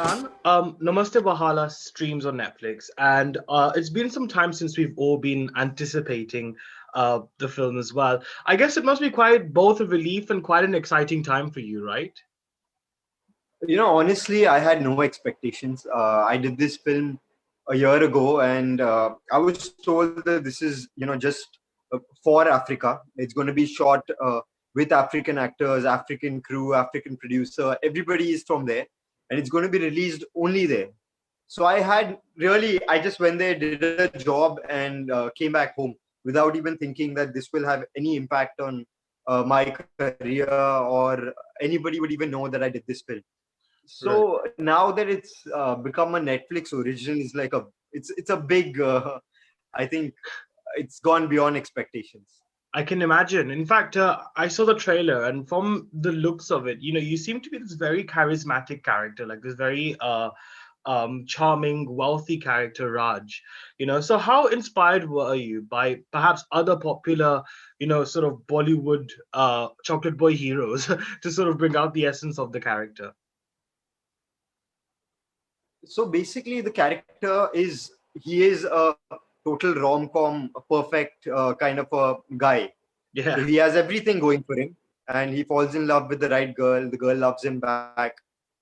Ruslaan. Namaste Wahala streams on Netflix, and it's been some time since we've all been anticipating the film as well. I guess it must be quite both a relief and quite an exciting time for you, right? Honestly, I had no expectations. I did this film a year ago, and I was told that this is, just for Africa. It's going to be shot with African actors, African crew, African producer. Everybody is from there, and it's going to be released only there. So I just went there, did a job, and came back home without even thinking that this will have any impact on my career or anybody would even know that I did this film. Right. So now that it's become a Netflix original, it's a big. I think it's gone beyond expectations. I can imagine. In fact, I saw the trailer, and from the looks of it, you seem to be this very charismatic character, like this very charming, wealthy character, Raj. So how inspired were you by perhaps other popular, sort of Bollywood chocolate boy heroes to sort of bring out the essence of the character? So basically, the character he is a total rom-com, a perfect kind of a guy. So Yeah. he has everything going for him, and he falls in love with the right girl. The girl loves him back.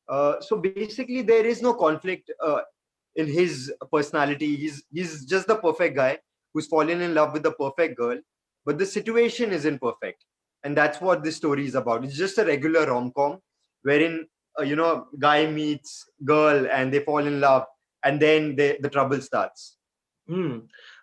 So basically, there is no conflict in his personality. He's just the perfect guy who's fallen in love with the perfect girl, but the situation isn't perfect, and that's what this story is about. It's just a regular rom-com wherein guy meets girl and they fall in love, and then the trouble starts. Hmm.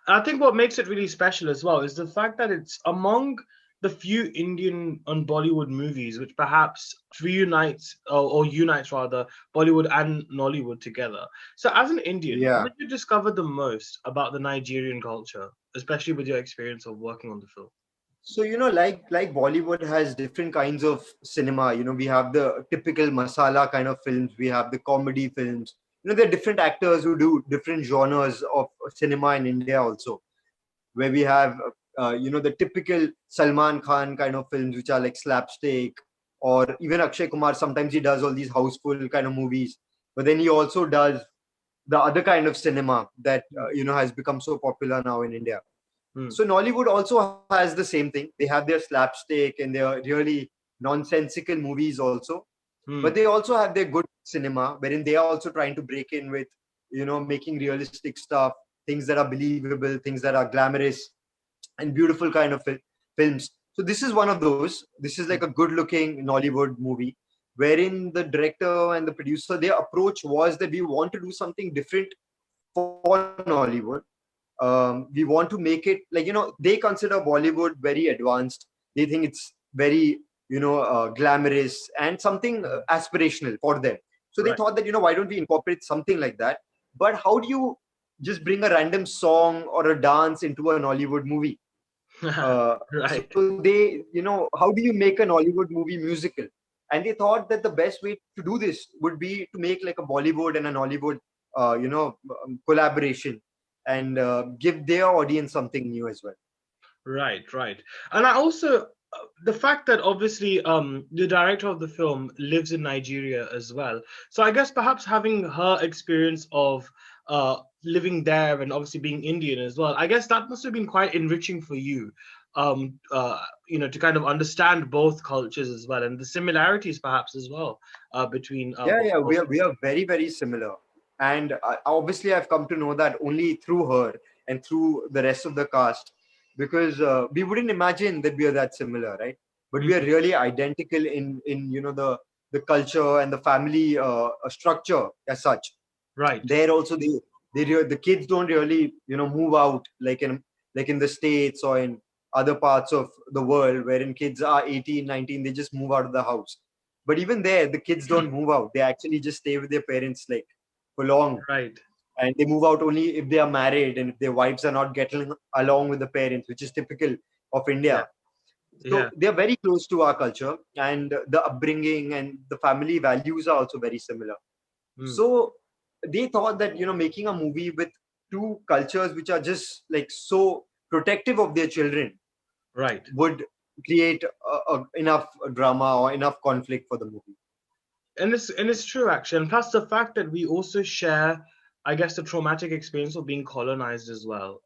I think what makes it really special as well is the fact that it's among the few Indian and Bollywood movies which perhaps reunites or unites rather Bollywood and Nollywood together. So, as an Indian, what Yeah. did you discover the most about the Nigerian culture, especially with your experience of working on the film? So like Bollywood has different kinds of cinema. We have the typical masala kind of films. We have the comedy films. There are different actors who do different genres of cinema in India also, where we have the typical Salman Khan kind of films, which are like slapstick, or even Akshay Kumar. Sometimes he does all these houseful kind of movies, but then he also does the other kind of cinema that Hmm. has become so popular now in India. Hmm. So Nollywood also has the same thing. They have their slapstick and their really nonsensical movies also, but Hmm. they also have their good cinema, wherein they are also trying to break in with making realistic stuff, things that are believable, things that are glamorous and beautiful kind of films. So this is one of those. This is like a good looking Nollywood movie, wherein the director and the producer, their approach was that we want to do something different for Nollywood. We want to make it like, they consider Bollywood very advanced. They think it's very, glamorous and something Hmm. aspirational for them. So they Right. thought that, why don't we incorporate something like that? But how do you just bring a random song or a dance into a Nollywood movie? Right. So how do you make a Nollywood movie musical? And they thought that the best way to do this would be to make like a Bollywood and a Nollywood, collaboration, and give their audience something new as well. Right, right. And I also the fact that obviously the director of the film lives in Nigeria as well. So I guess perhaps having her experience of living there and obviously being Indian as well, I guess that must have been quite enriching for you. To kind of understand both cultures as well and the similarities perhaps as well between Yeah, yeah, both. we are very, very similar. And obviously, I've come to know that only through her and through the rest of the cast, because we wouldn't imagine that we are that similar, right? But we are Mm, really identical in the culture and the family structure as such. right. There also, the kids don't really move out like in the States or in other parts of the world, wherein kids are 18, 19, they just move out of the house. But even there, the kids don't move out. They actually just stay with their parents like for long, Right. and they move out only if they are married and if their wives are not getting along with the parents, which is typical of Yeah. India. So Yeah. they are very close to our culture, and the upbringing and the family values are also very similar. Mm, So they thought that making a movie with two cultures which are just like so protective of their children right. would create enough drama or enough conflict for the movie. And it's true actually, and plus the fact that we also share, I guess, the traumatic experience of being colonized as well.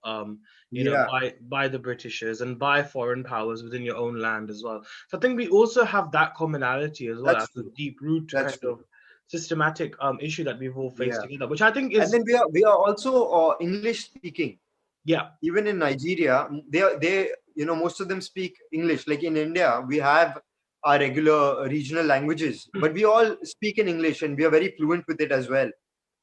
Yeah, By the Britishers and by foreign powers within your own land as well. So I think we also have that commonality as well that's as a true. deep root That's kind true. of systematic issue that we've all faced Yeah. together, which I think And is, then we are also English speaking. yeah. Even in Nigeria, they most of them speak English. Like in India, we have our regular regional languages, but we all speak in English and we are very fluent with it as well.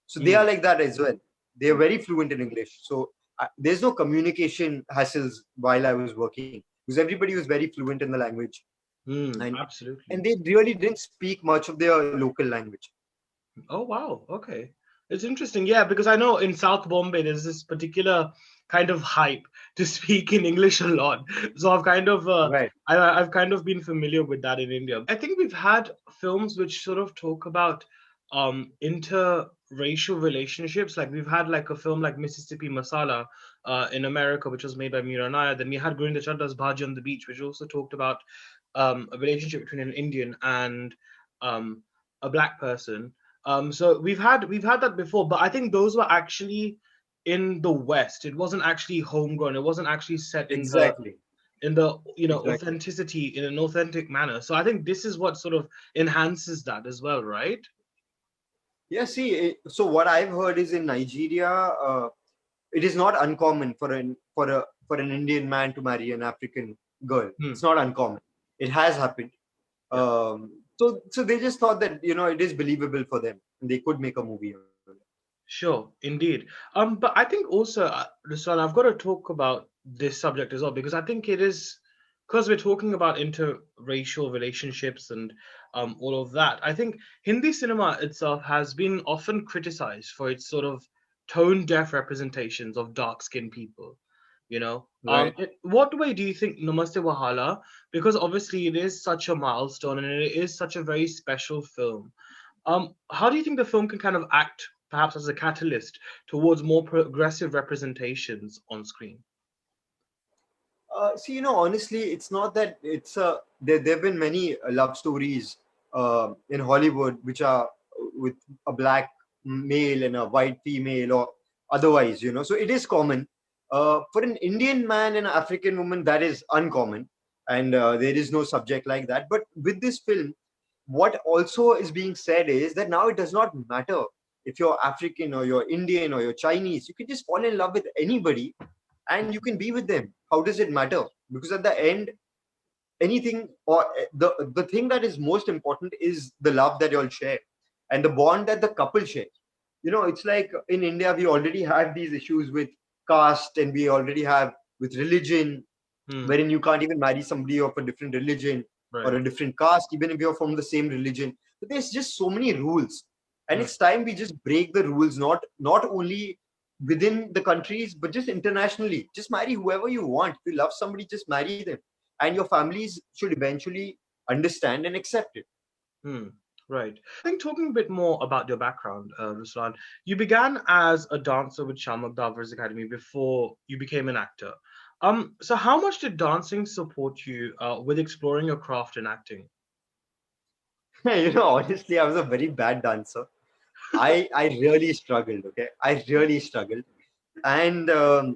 So they are Mm, like that as well. They are very fluent in English. So there's no communication hassles while I was working because everybody was very fluent in the language, and absolutely. they really didn't speak much of their local language. Oh wow, okay. It's interesting, yeah, because I know in South Bombay there's this particular kind of hype to speak in English a lot. So Right. I've kind of been familiar with that in India. I think we've had films which sort of talk about interracial relationships. Like we've had like a film like Mississippi Masala in America, which was made by Meera Nair. Then we had Govinda Chadda's Bhaji on the Beach, which also talked about a relationship between an Indian and um, a black person. So we've had that before, but I think those were actually in the West. It wasn't actually homegrown. It wasn't actually set Exactly. in the Exactly. authenticity in an authentic manner. So I think this is what sort of enhances that as well, right? Yeah. See, so what I've heard is in Nigeria, it is not uncommon for an Indian man to marry an African girl. Hmm. It's not uncommon. It has happened. Yeah. So they just thought that it is believable for them, and they could make a movie of it. Sure, indeed. But I think also, Ruslan, I've got to talk about this subject as well because I think it is because we're talking about interracial relationships and all of that. I think Hindi cinema itself has been often criticized for its sort of tone-deaf representations of dark-skinned people. Right. What way do you think Namaste Wahala? Because obviously it is such a milestone and it is such a very special film. How do you think the film can kind of act, perhaps as a catalyst towards more progressive representations on screen? See, honestly, it's not that there have been many love stories in Hollywood which are with a black male and a white female or otherwise. So it is common. For an Indian man and an African woman, that is uncommon, and there is no subject like that. But with this film, what also is being said is that now it does not matter if you're African or you're Indian or you're Chinese. You can just fall in love with anybody and you can be with them. How does it matter? Because at the end, anything or the thing that is most important is the love that you all share and the bond that the couple share. It's like in India we already have these issues with caste, and we already have with religion, Hmm, wherein you can't even marry somebody of a different religion or right. a different caste, even if you're from the same religion. But there's just so many rules, and Hmm, it's time we just break the rules, not only within the countries, but just internationally. Just marry whoever you want. If you love somebody, just marry them, and your families should eventually understand and accept it. hmm, right. I think talking a bit more about your background, Ruslan, you began as a dancer with Shamak Davar's Academy before you became an actor. So how much did dancing support you with exploring your craft in acting? Honestly, I was a very bad dancer. I really struggled. Okay, I really struggled, and the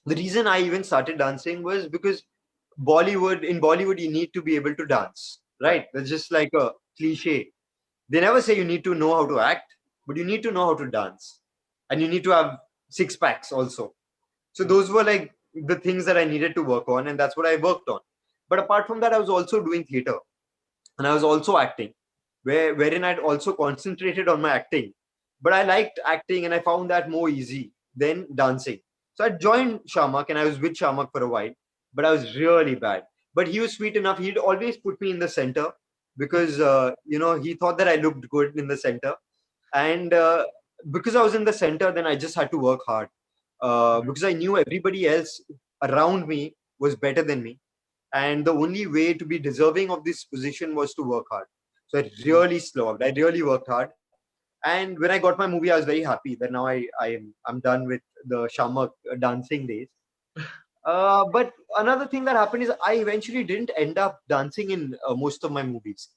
reason I even started dancing was because in Bollywood you need to be able to dance, Right. right? That's just like a cliche. They never say you need to know how to act, but you need to know how to dance, and you need to have six packs also. So Hmm, those were like the things that I needed to work on, and that's what I worked on. But apart from that, I was also doing theater, and I was also acting, wherein I'd also concentrated on my acting. But I liked acting, and I found that more easy than dancing. So I joined Shamak, and I was with Shamak for a while, but I was really bad. But he was sweet enough; he'd always put me in the center because he thought that I looked good in the center, and because I was in the center, then I just had to work hard because I knew everybody else around me was better than me, and the only way to be deserving of this position was to work hard. So I hmm. really slowed. I really worked hard, and when I got my movie, I was very happy that now I'm done with the Shamak dancing days. But another thing that happened is I eventually didn't end up dancing in most of my movies.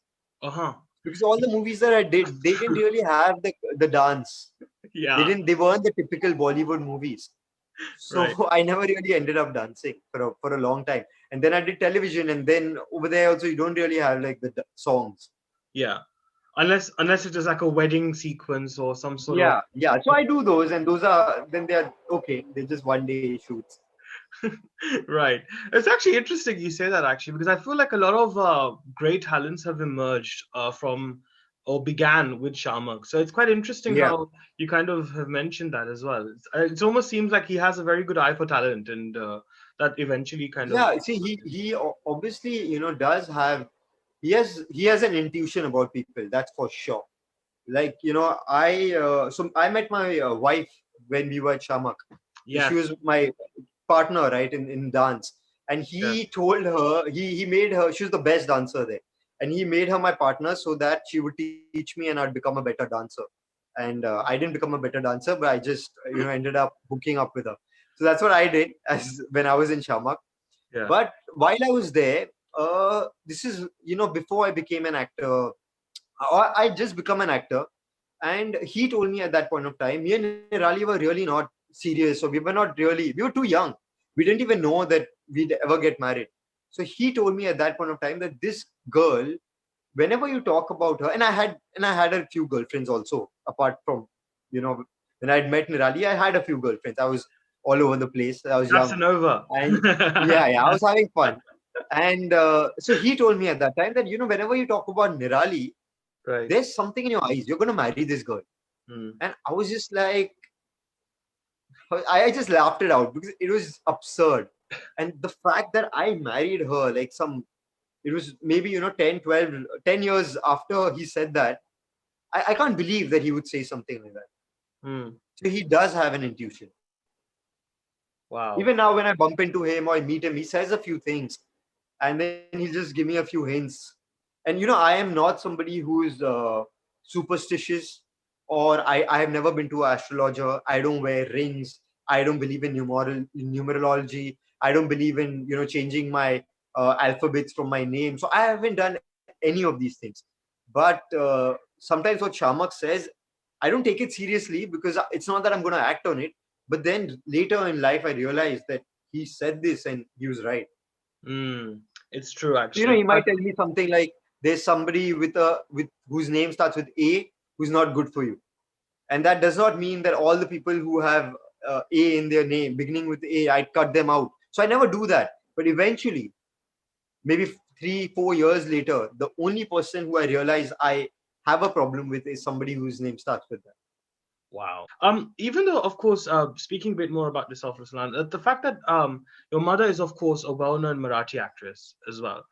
Uh-huh. because all the movies that I did, they didn't really have the dance. Yeah, They weren't the typical Bollywood movies. So right. I never really ended up dancing for a long time. And then I did television, and then over there also you don't really have like the songs. Yeah. Unless it is like a wedding sequence or some sort of. Yeah, yeah. So I do those, and those are then they're okay. They're just one day shoots. Right. It's actually interesting you say that actually, because I feel like a lot of great talents have emerged from or began with Shamak. So it's quite interesting Yeah, how you kind of have mentioned that as well. It almost seems like he has a very good eye for talent, and that eventually kind of. yeah. See, obviously does have he has an intuition about people. That's for sure. Like I met my wife when we were at Shamak. So she Yes. was my partner, right, in dance. And Yes. he told her he made her she was the best dancer there, and he made her my partner so that she would teach me and I'd become a better dancer. And I didn't become a better dancer, but I just ended up hooking up with her. So that's what I did as when I was in Shamak. Yeah. But while I was there, this is before I became an actor. I just become an actor, and he told me at that point of time, me and Nirali were really not serious, so we were too young. We didn't even know that we'd ever get married. So he told me at that point of time that this girl, whenever you talk about her, and I had a few girlfriends also, apart from, you know, when I'd met Nirali, I had a few girlfriends. I was all over the place. I was young, Casanova. and yeah, I was having fun. And so he told me at that time that whenever you talk about Nirali, Right. there's something in your eyes. You're gonna marry this girl. Hmm. And I was just like, I just laughed it out because it was absurd. And the fact that I married her, it was maybe 10, 12, 10 years after he said that, I can't believe that he would say something like that. Hmm. So he does have an intuition. Wow. Even now, when I bump into him or I meet him, he says a few things, and then he'll just give me a few hints. And I am not somebody who is superstitious, or I have never been to an astrologer. I don't wear rings. I don't believe in numerology. I don't believe in changing my alphabets from my name. So I haven't done any of these things. But sometimes what Shamak says, I don't take it seriously because it's not that I'm going to act on it. But then later in life, I realized that he said this and he was right. Hmm. It's true, So, actually. he might tell me something like, there's somebody with whose name starts with A who's not good for you. And that does not mean that all the people who have A in their name, beginning with A, I'd cut them out. So I never do that. But eventually, maybe 3, 4 years later, the only person who I realize I have a problem with is somebody whose name starts with that. Wow. Even though, of course, speaking a bit more about yourself, Ruslan, the fact that your mother is, of course, a well-known Marathi actress as well.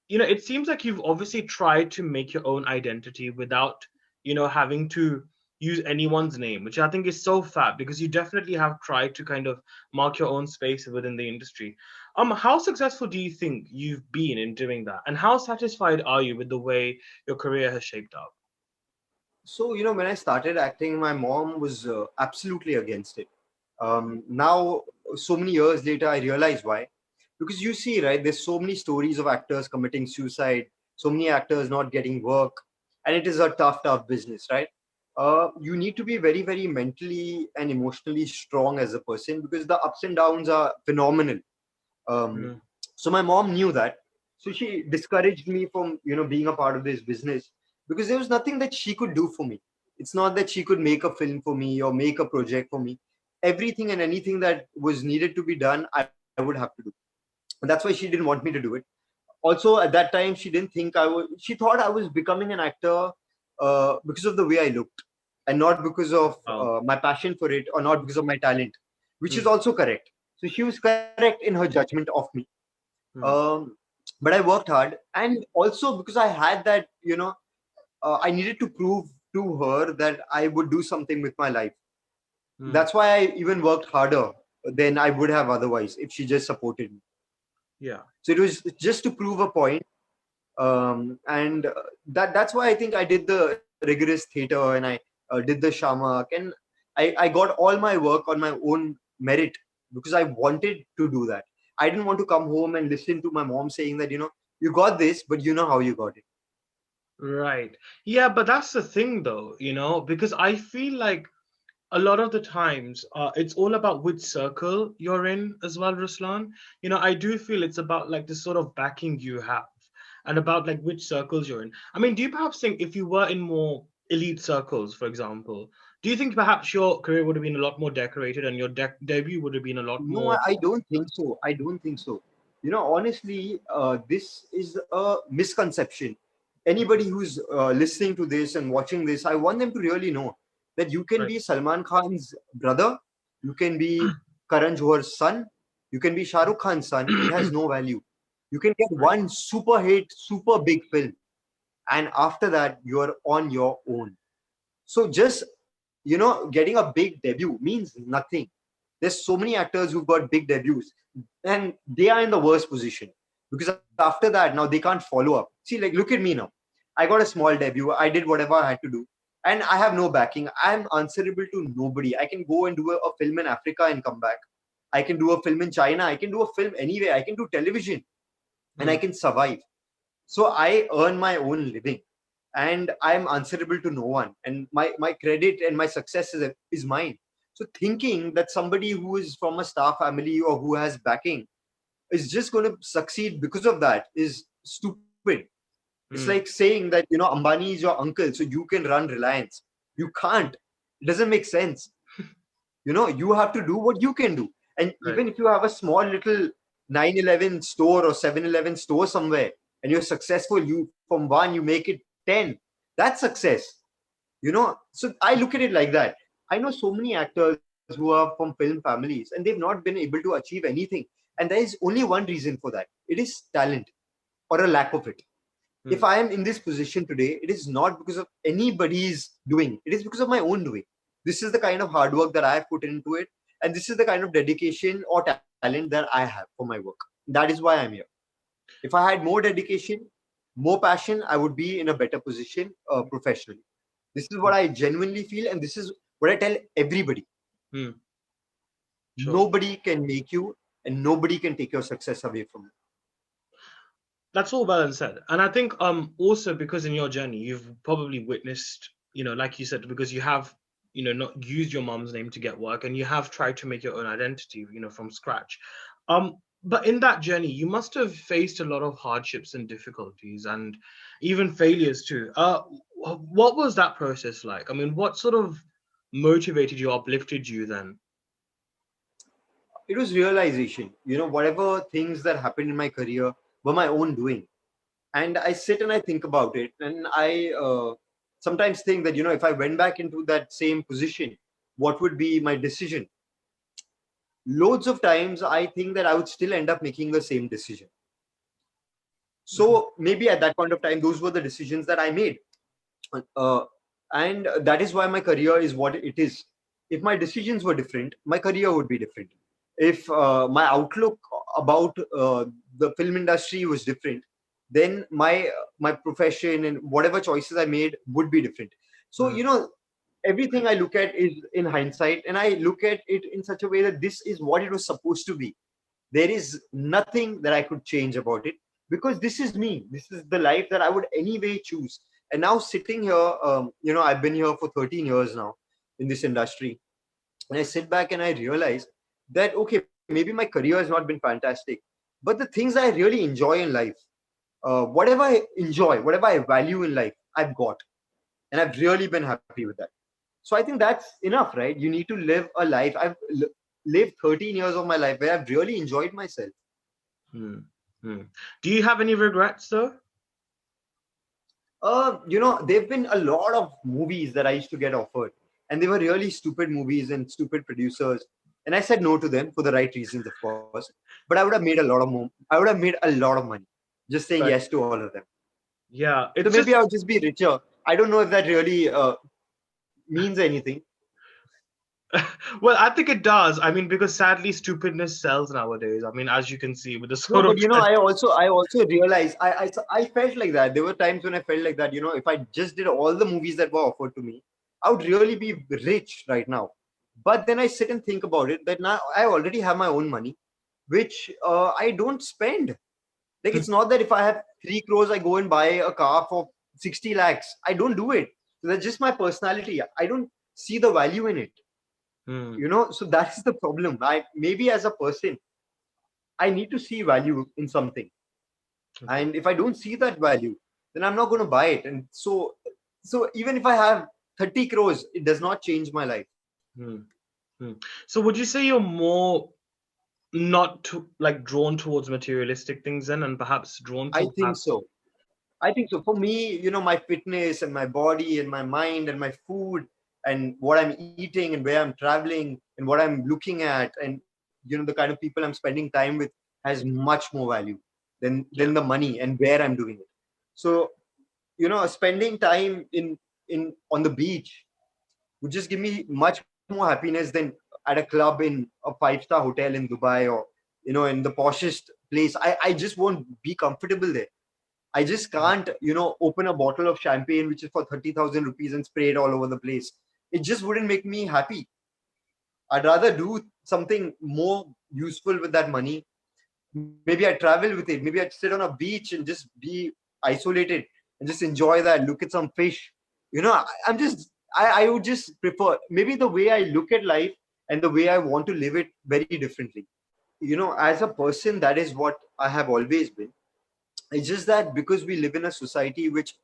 It seems like you've obviously tried to make your own identity without, having to use anyone's name, which I think is so fab because you definitely have tried to kind of mark your own space within the industry. How successful do you think you've been in doing that, and how satisfied are you with the way your career has shaped up? So, when I started acting, my mom was absolutely against it. Now, so many years later, I realize why. Because you see, right, there's so many stories of actors committing suicide, so many actors not getting work, and it is a tough, tough business, right? You need to be very, very mentally and emotionally strong as a person because the ups and downs are phenomenal. Um, Mm. so my mom knew that, so she discouraged me from being a part of this business because there was nothing that she could do for me. It's not that she could make a film for me or make a project for me. Everything and anything that was needed to be done, I would have to do. And that's why she didn't want me to do it. Also, at that time, she didn't think I was. She thought I was becoming an actor because of the way I looked, and not because of Oh. my passion for it, or not because of my talent, which is Mm. also correct. So she was correct in her judgment of me. Mm. Um, but I worked hard, and also because I had that, I needed to prove to her that I would do something with my life. Mm. That's why I even worked harder than I would have otherwise if she just supported me. Yeah. So it was just to prove a point, and that's why I think I did the rigorous theater and I did the shamak, and I got all my work on my own merit because I wanted to do that. I didn't want to come home and listen to my mom saying that you got this, but you know how you got it. Right. Yeah, but that's the thing though, because I feel like a lot of the times it's all about which circle you're in as well, Ruslan. I do feel it's about like the sort of backing you have and about like which circles you're in. I mean, do you perhaps think if you were in more elite circles, for example, do you think perhaps your career would have been a lot more decorated and your debut would have been a lot No, more? I don't think so. I don't think so. Honestly, this is a misconception. Anybody who's listening to this and watching this, I want them to really know that you can Right. be Salman Khan's brother, you can be Karan Johar's son, you can be Shah Rukh Khan's son. It has no value. You can get Right. one super hit, super big film, and after that, you're on your own. So just getting a big debut means nothing. There's so many actors who've got big debuts, and they are in the worst position because after that, now they can't follow up. See, like, look at me now. I got a small debut. I did whatever I had to do, and I have no backing. I'm answerable to nobody. I can go and do a film in Africa and come back. I can do a film in China. I can do a film anywhere. I can do television, and I Hmm. can survive. So I earn my own living, and I'm answerable to no one, and my credit and my success is mine. So thinking that somebody who is from a star family or who has backing is just going to succeed because of that is stupid. It's like Hmm. saying that Ambani is your uncle so you can run Reliance. You can't. It doesn't make sense. You have to do what you can do. And Right. even if you have a small little 911 store or 711 store somewhere and you're successful, you from one you make it 10. That's success. So I look at it like that. I know so many actors who are from film families and they've not been able to achieve anything, and there is only one reason for that. It is talent or a lack of it. If Hmm. I am in this position today, it is not because of anybody's doing. It is because of my own doing. This is the kind of hard work that I have put into it, and this is the kind of dedication or talent that I have for my work. That is why I'm here. If I had more dedication, more passion, I would be in a better position professionally. This is what I genuinely feel, and this is what I tell everybody. Hmm. Sure. Nobody can make you, and nobody can take your success away from you. That's all well and said. And I think also because in your journey you've probably witnessed, like you said, because you have, not used your mom's name to get work and you have tried to make your own identity, from scratch. But in that journey, you must have faced a lot of hardships and difficulties and even failures too. What was that process like? I mean, what sort of motivated you, uplifted you then? It was realization. Whatever things that happened in my career were my own doing, and I sit and I think about it, and I sometimes think that if I went back into that same position, what would be my decision? Loads of times I think that I would still end up making the same decision. Mhm. So maybe at that point of time, those were the decisions that I made, uh, and that is why my career is what it is. If my decisions were different, my career would be different. If my outlook about the film industry was different, then my profession and whatever choices I made would be different. So Mm. everything I look at is in hindsight, and I look at it in such a way that this is what it was supposed to be. There is nothing that I could change about it because this is me. This is the life that I would anyway choose. And now sitting here, I've been here for 13 years now in this industry, and I sit back and I realize that okay, maybe my career has not been fantastic, but the things I really enjoy in life, whatever I enjoy, whatever I value in life, I've got, and I've really been happy with that. So I think that's enough, right? You need to live a life. Lived 13 years of my life where I've really enjoyed myself. Mm. Mm. Do you have any regrets though? There've been a lot of movies that I used to get offered, and they were really stupid movies and stupid producers. And I said no to them for the right reasons, of course. But I would have made a lot of I would have made a lot of money just saying Right. yes to all of them. Yeah, So it's maybe just I would just be richer. I don't know if that really means anything. well, I think it does. I mean, because sadly, stupidness sells nowadays. I mean, as you can see with the No, sort but of trend. I also realized I felt like that. There were times when I felt like that. If I just did all the movies that were offered to me, I would really be rich right now. But then I sit and think about it that now I already have my own money, which I don't spend. Like it's not that if I have 3 crores, I go and buy a car for 60 lakhs. I don't do it. So that's just my personality. I don't see the value in it. Hmm. So that is the problem. I maybe as a person, I need to see value in something. Okay. And if I don't see that value, then I'm not going to buy it. And so even if I have 30 crores, it does not change my life. Hmm. Hmm. So would you say you're more not like drawn towards materialistic things then, and perhaps drawn I to think perhaps? so. I think so. For me, my fitness and my body and my mind and my food and what I'm eating and where I'm traveling and what I'm looking at and the kind of people I'm spending time with has much more value than Yeah. the money and where I'm doing it. So, spending time in on the beach would just give me much more happiness than at a club in a 5-star hotel in Dubai or in the poshest place. I just won't be comfortable there. I just can't, open a bottle of champagne which is for 30,000 rupees and spray it all over the place. It just wouldn't make me happy. I'd rather do something more useful with that money. Maybe I'd travel with it. Maybe I'd sit on a beach and just be isolated and just enjoy that, look at some fish. I would just prefer maybe the way I look at life and the way I want to live it very differently. As a person, that is what I have always been. It's just that because we live in a society which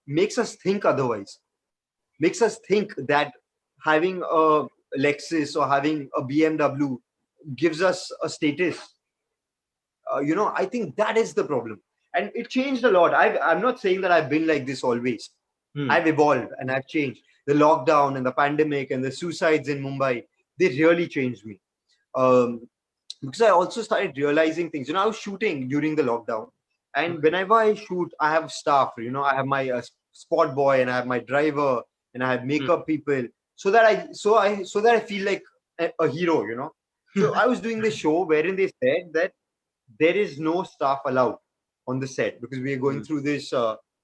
makes us think otherwise, makes us think that having a Lexus or having a BMW gives us a status. I think that is the problem. And it changed a lot. I'm not saying that I've been like this always. Hmm. I've evolved and I've changed. The lockdown and the pandemic and the suicides in Mumbai, they really changed me. Um, because I also started realizing things. I was shooting during the lockdown, and Okay. whenever I shoot, I have staff. I have my spot boy, and I have my driver, and I have Hmm. makeup people, so that I feel like a hero. So I was doing this show wherein they said that there is no staff allowed on the set because we are going Hmm. through this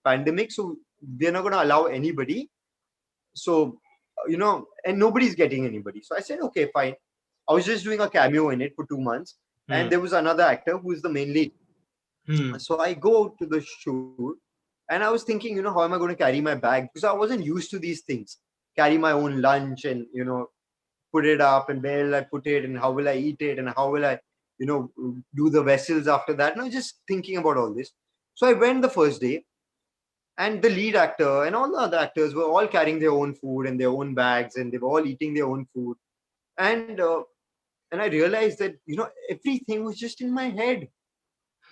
pandemic, so they're not going to allow anybody. So and nobody's getting anybody. So I said, okay, fine. I was just doing a cameo in it for 2 months, Hmm. and there was another actor who is the main lead. Hmm. So I go to the shoot, and I was thinking, how am I going to carry my bag? Because I wasn't used to these things. Carry my own lunch and put it up, and where will I put it, and how will I eat it, and how will I, do the vessels after that. And I was just thinking about all this. So I went the first day, and the lead actor and all the other actors were all carrying their own food and their own bags, and they were all eating their own food. And uh, and I realized that everything was just in my head.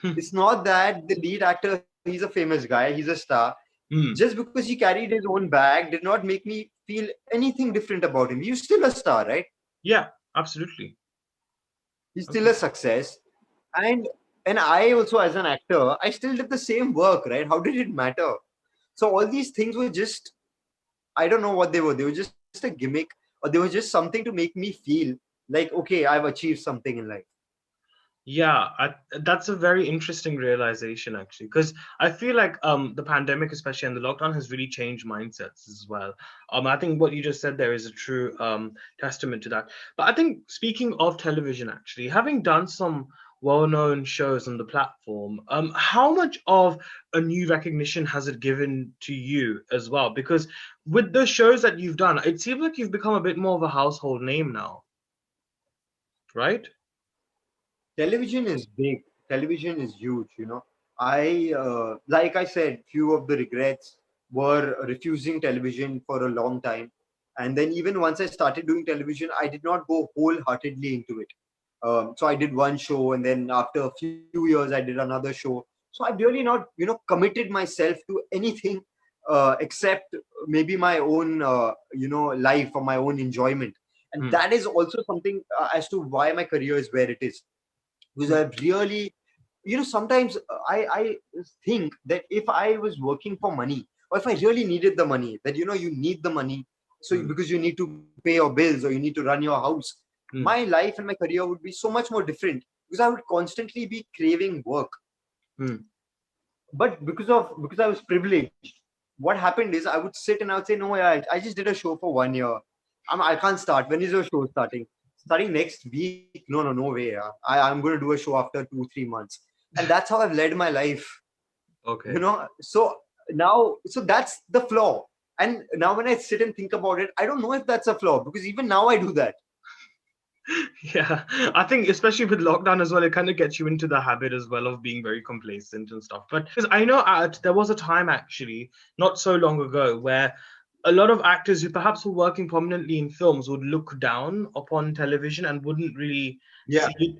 It's not that the lead actor, he's a famous guy, he's a star. Hmm. Just because he carried his own bag did not make me feel anything different about him. He's still a star, right? Yeah. Absolutely. He's still Okay. a success. And and I also, as an actor, I still did the same work, right? How did it matter? So all these things were just, I don't know what they were. They were just a gimmick, or they were just something to make me feel like, okay, I've achieved something in life. Yeah, that's a very interesting realization actually, because I feel like the pandemic, especially and the lockdown, has really changed mindsets as well. I think what you just said there is a true testament to that. But I think speaking of television, actually, having done some well-known shows on the platform, how much of a new recognition has it given to you as well? Because with the shows that you've done, it seems like you've become a bit more of a household name now, right? Television is big. Television is huge. Like I said, few of the regrets were refusing television for a long time. And then even once I started doing television, I did not go wholeheartedly into it. So I did one show, and then after a few years, I did another show. So I've really not, committed myself to anything except maybe my own, life or my own enjoyment. And Hmm. that is also something as to why my career is where it is, because Hmm. I've really, sometimes I think that if I was working for money, or if I really needed the money, that you need the money, so Hmm. because you need to pay your bills or you need to run your house, my Hmm. life and my career would be so much more different, because I would constantly be craving work. Hmm. But because I was privileged, what happened is I would sit and I would say, no, I just did a show for 1 year. I can't start. When is your show starting? Starting next week? No, no way. Yeah. I'm going to do a show after 2 3 months, and that's how I've led my life. Okay. So Now, so that's the flaw. And now when I sit and think about it, I don't know if that's a flaw, because even now I do that. Yeah, I think especially with lockdown as well, it kind of gets you into the habit as well of being very complacent and stuff. But because I know there was a time actually, not so long ago, where a lot of actors who perhaps were working prominently in films would look down upon television and wouldn't really Yeah. see it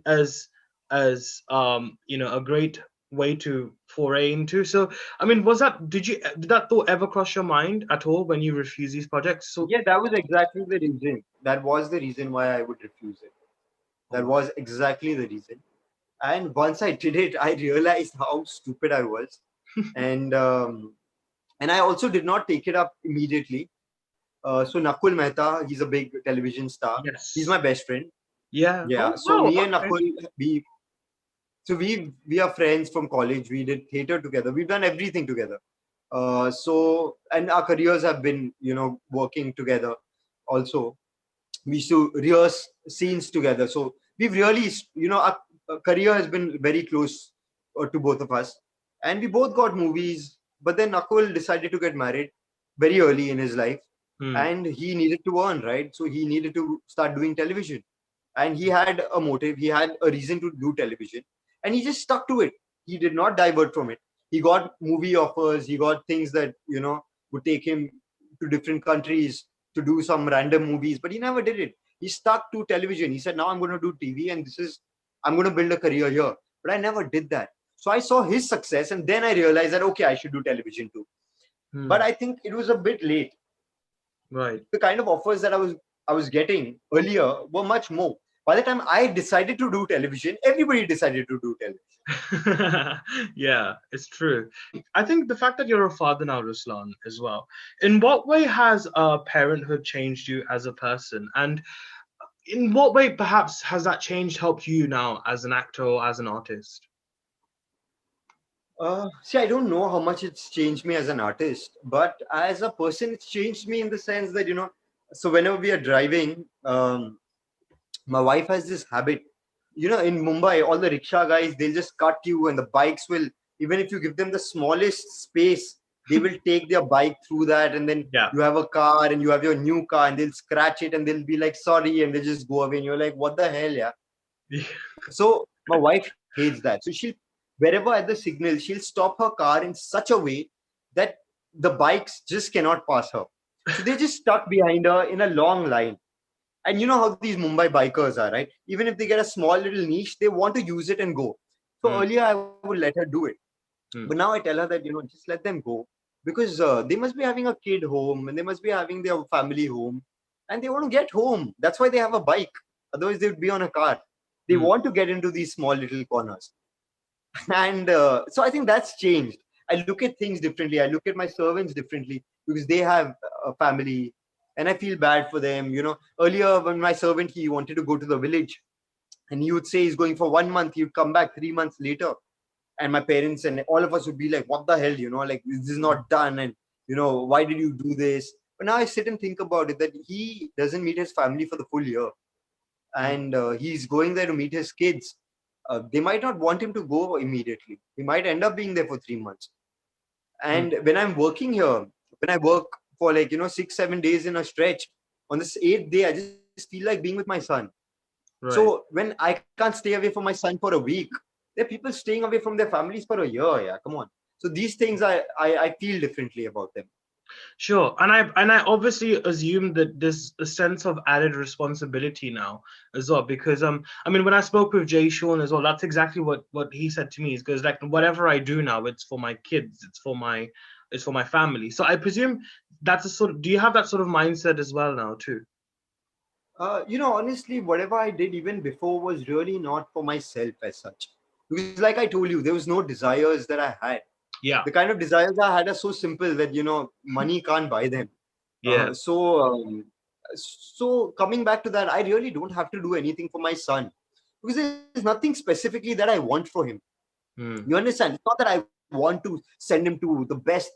as a great way to foray into. So I mean, did that thought ever cross your mind at all when you refuse these projects? So Yeah, that was exactly the reason. That was the reason why I would refuse it. That oh, was exactly the reason. And once I did it, I realized how stupid I was. And I also did not take it up immediately. So Nakul Mehta, he's a big television star. He's yes, my best friend. yeah. Yeah. Oh So wow, me and okay. Nakul, we are friends from college. We did theater together. We've done everything together. And our careers have been, working together. Also, we used to rehearse scenes together. So we've really, our career has been very close to both of us, and we both got movies. But then Nakul decided to get married very early in his life, Hmm. and he needed to earn, right? So he needed to start doing television, and he had a motive. He had a reason to do television, and he just stuck to it. He did not divert from it. He got movie offers. He got things that would take him to different countries to do some random movies, but he never did it. He stuck to television. He said, now I'm going to do TV, and I'm going to build a career here. But I never did that. So I saw his success, and then I realized that, okay, I should do television too. But Hmm. I think it was a bit late. Right. The kind of offers that I was getting earlier were much more. By the time I decided to do television, everybody decided to do television. Yeah, it's true. I think the fact that you're a father now, Ruslan, as well. In what way has parenthood changed you as a person? And in what way, perhaps, has that change helped you now as an actor or as an artist? See, I don't know how much it's changed me as an artist, but as a person, it's changed me in the sense that, so whenever we are driving, my wife has this habit. In Mumbai, all the rickshaw guys, they'll just cut you, and the bikes will, even if you give them the smallest space, they will take their bike through that. And then Yeah. you have a car and you have your new car, and they'll scratch it and they'll be like, sorry, and they just go away. And you're like, what the hell, yeah? So my wife hates that. So wherever at the signal, she'll stop her car in such a way that the bikes just cannot pass her. So they're just stuck behind her in a long line. And you know how these Mumbai bikers are, right? Even if they get a small little niche, they want to use it and go. So Hmm, earlier I would let her do it. But hmm, now I tell her that, just let them go, because they must be having a kid home, and they must be having their family home, and they want to get home. That's why they have a bike. Otherwise, they would be on a car. They hmm. want to get into these small little corners. And so I think that's changed. I look at things differently. I look at my servants differently, because they have a family, and I feel bad for them. Earlier when my servant, he wanted to go to the village, and he would say he's going for 1 month. He would come back 3 months later, and my parents and all of us would be like, what the hell, like, this is not done, and why did you do this? But now I sit and think about it, that he doesn't meet his family for the full year, Hmm. and he's going there to meet his kids. They might not want him to go immediately. He might end up being there for 3 months. Hmm. And when I'm working here, when I work for, like, 6-7 days in a stretch, on this eighth day, I just feel like being with my son. So Right. when I can't stay away from my son for a week, there are people staying away from their families for a year. Yeah, come on. So these things, I feel differently about them. Sure. And I obviously assume that there's a sense of added responsibility now as well. Because I mean when I spoke with Jay Sean as well, that's exactly what he said to me. Is because like whatever I do now, it's for my kids, it's for my family. So I presume that's a sort of do you have that sort of mindset as well now too? Honestly, whatever I did even before was really not for myself as such. Because, like I told you, there was no desires that I had. The Yeah. kind of desires I had are so simple that, money can't buy them. Yeah. So coming back to that, I really don't have to do anything for my son, because there's nothing specifically that I want for him. You Hmm. understand? It's not that I want to send him to the best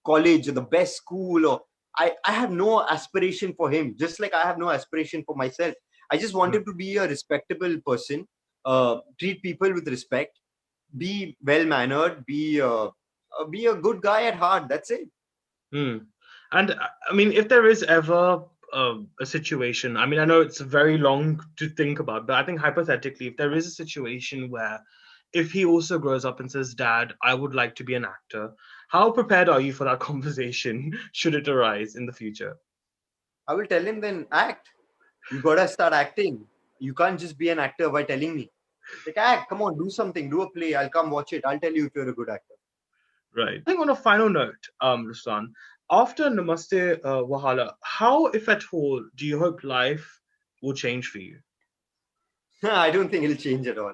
college or the best school, or I have no aspiration for him, just like I have no aspiration for myself. I just want Hmm. him to be a respectable person, treat people with respect, be well mannered, be be a good guy at heart. That's it. Hmm. And I mean, if there is ever a situation, I mean, I know it's very long to think about, but I think hypothetically, if there is a situation where if he also grows up and says, Dad, I would like to be an actor, how prepared are you for that conversation should it arise in the future? I will tell him, then act. You gotta start acting. You can't just be an actor by telling me. Like, act, come on, do something, do a play. I'll come watch it. I'll tell you if you're a good actor. Right. I think on a final note, Ruslan, after Namaste Wahala, how, if at all, do you hope life will change for you? I don't think it'll change at all.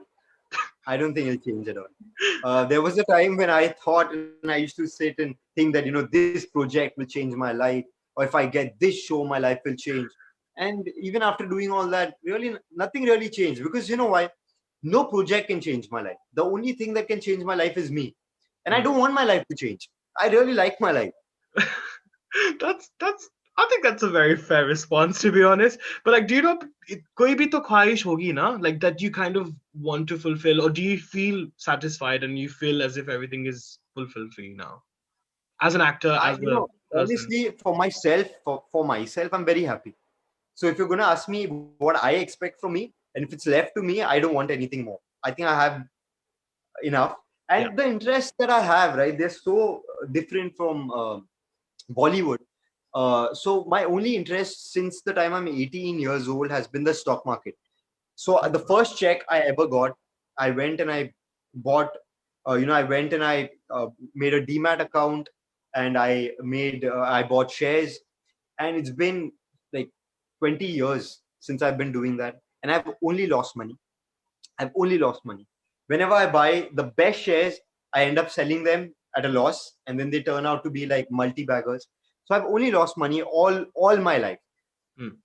I don't think it'll change at all. There was a time when I thought, and I used to sit and think that, this project will change my life, or if I get this show, my life will change. And even after doing all that, really, nothing really changed, because you know why? No project can change my life. The only thing that can change my life is me. And I don't want my life to change. I really like my life. that's I think that's a very fair response, to be honest. But like, do you know, koi bhi to khwahish hogi na, like that you kind of want to fulfill, or do you feel satisfied and you feel as if everything is fulfilled for you now, as an actor, I, as a person? honestly, for myself, I'm very happy. So if you're going to ask me what I expect from me, and if it's left to me, I don't want anything more. I think I have enough. Yeah. And the interests that I have, right, they're so different from Bollywood. So my only interest since the time I'm 18 years old has been the stock market. So the first check I ever got, I went and I bought, I went and I made a demat account, and I bought shares, and it's been like 20 years since I've been doing that, and I've only lost money. I've only lost money. Whenever I buy the best shares, I end up selling them at a loss, and then they turn out to be like multi-baggers. So I've only lost money all my life. Hmm.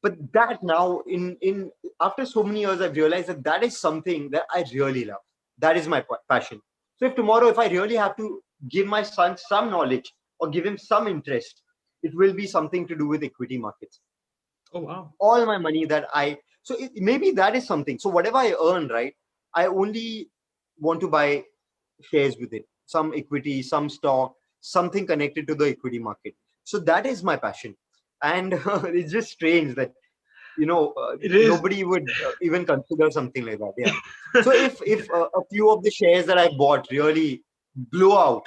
But that now, in after so many years, I've realized that that is something that I really love. That is my passion. So if tomorrow, if I really have to give my son some knowledge or give him some interest, it will be something to do with equity markets. Oh wow. All my money that maybe that is something. So whatever I earn, right, I only want to buy shares with it, some equity, some stock, something connected to the equity market. So that is my passion. And it's just strange that It is. nobody would even consider something like that. Yeah. So if a few of the shares that I bought really blow out,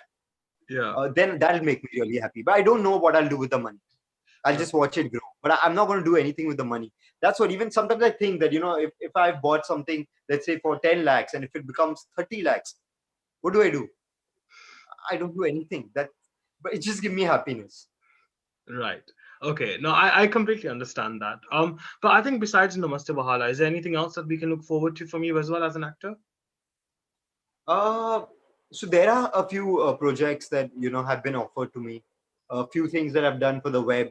Yeah. then that'll make me really happy. But I don't know what I'll do with the money. I'll Right. just watch it grow. But I'm not going to do anything with the money. That's what, even sometimes I think that, if I've bought something, let's say for 10 lakhs, and if it becomes 30 lakhs, what do? I don't do anything. But it just gives me happiness. Right. Okay. No, I completely understand that. But I think besides Namaste Wahala, is there anything else that we can look forward to from you as well as an actor? Uh, so there are a few projects that, have been offered to me. A few things that I've done for the web,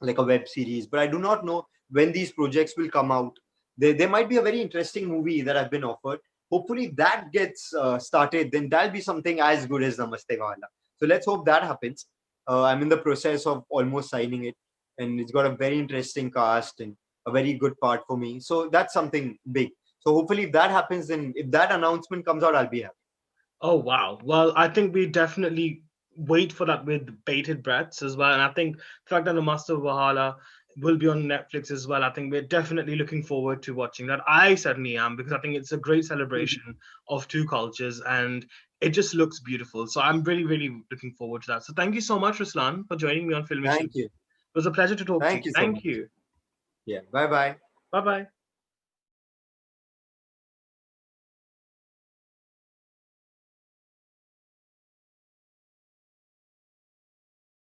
like a web series, but I do not know when these projects will come out. There might be a very interesting movie that I've been offered. Hopefully that gets started, then that'll be something as good as Namaste Wahala. So let's hope that happens. I'm in the process of almost signing it, and it's got a very interesting cast and a very good part for me. So that's something big. So hopefully if that happens, then if that announcement comes out, I'll be happy. Oh wow. Well, I think we definitely wait for that with bated breaths as well. And I think the fact that Namaste Wahala will be on Netflix as well, I think we're definitely looking forward to watching that. I certainly am, because I think it's a great celebration of two cultures and it just looks beautiful. So I'm really, really looking forward to that. So thank you so much, Ruslan, for joining me on Filme Shilmy. Thank you. It was a pleasure to talk to you. Thank you so Thank much. you. Yeah. Bye bye. Bye bye.